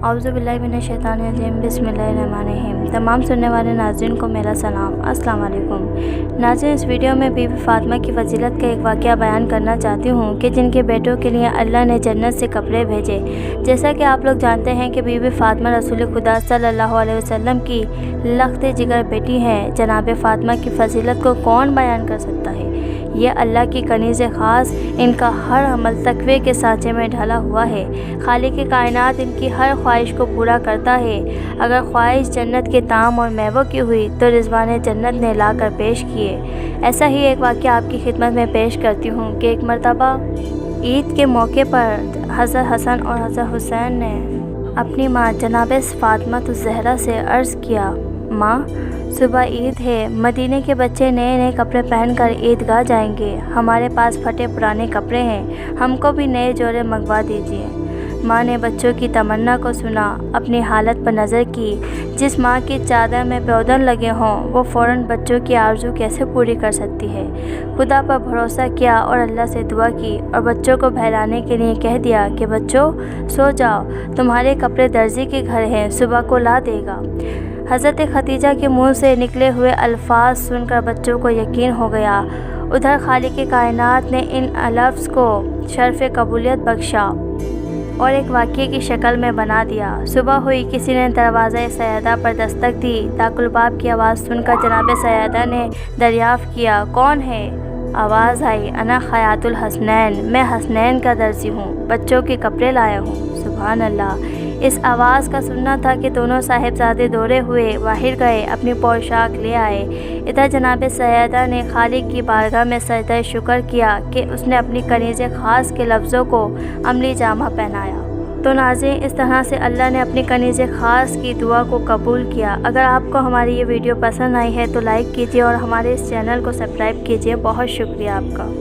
औज़ु बिल्लाहि मिनश शैतानिर रजीम बिस्मिल्लाहिर्रहमानिर्रहीम। तमाम सुनने वाले नाज़रीन को मेरा सलाम, अस्सलाम वालेकुम। नाज़रीन, इस वीडियो में बीबी फ़ातिमा की फ़जीलत का एक वाक़या बयान करना चाहती हूँ कि जिनके बेटों के लिए अल्लाह ने जन्नत से कपड़े भेजे। जैसा कि आप लोग जानते हैं कि बीबी फ़ातिमा रसूल खुदा सल्लल्लाहु अलैहि वसल्लम की लख्त जिगर बेटी हैं। जनाब फ़ातिमा की फ़जीलत को कौन बयान कर सकता है। ये अल्लाह की कनीज़ ख़ास, इनका हर अमल तक़वे के सांचे में ढला हुआ है। खालिक़ कायनात इनकी हर ख्वाहिश को पूरा करता है। अगर ख्वाहिश जन्नत के ताम और मेवों की हुई तो रिज़वान जन्नत ने ला कर पेश किए। ऐसा ही एक वाक़या आपकी खिदमत में पेश करती हूँ कि एक मरतबा ईद के मौके पर हज़रत हसन और हज़रत हुसैन ने अपनी माँ जनाब फ़ातिमा ज़हरा से अर्ज़ किया, माँ, सुबह ईद है, मदीने के बच्चे नए नए कपड़े पहनकर ईदगाह जाएंगे। हमारे पास फटे पुराने कपड़े हैं, हमको भी नए जोड़े मंगवा दीजिए। माँ ने बच्चों की तमन्ना को सुना, अपनी हालत पर नज़र की। जिस माँ की चादर में पौधन लगे हों वो फ़ौरन बच्चों की आरज़ू कैसे पूरी कर सकती है। खुदा पर भरोसा किया और अल्लाह से दुआ की और बच्चों को बहलाने के लिए कह दिया कि बच्चों सो जाओ, तुम्हारे कपड़े दर्जी के घर हैं, सुबह को ला देगा। हज़रत खदीजा के मुंह से निकले हुए अल्फाज सुनकर बच्चों को यकीन हो गया। उधर खालिक़ कायनात ने इन लफ्ज़ को शर्फ़ कबूलियत बख्शा और एक वाक़ये की शक्ल में बना दिया। सुबह हुई, किसी ने दरवाज़ा सैयदा पर दस्तक दी। दाकुलबाब की आवाज़ सुनकर जनाब सैयदा ने दरियाफ़्त किया, कौन है। आवाज़ आई, अना खयातुल हसनैन, मैं हसनैन का दर्जी हूँ, बच्चों के कपड़े लाया हूँ। सुभान अल्लाह। इस आवाज़ का सुनना था कि दोनों साहिबजादे दौड़े हुए बाहर गए, अपनी पोशाक ले आए। इधर जनाब सैयदा ने खालिक की बारगाह में सजदा शुक्र किया कि उसने अपनी कनीज़ ख़ास के लफ्ज़ों को अमली जामा पहनाया। तो नाज़रीन, इस तरह से अल्लाह ने अपनी कनीज़ ख़ास की दुआ को कबूल किया। अगर आपको हमारी ये वीडियो पसंद आई है तो लाइक कीजिए और हमारे इस चैनल को सब्सक्राइब कीजिए। बहुत शुक्रिया आपका।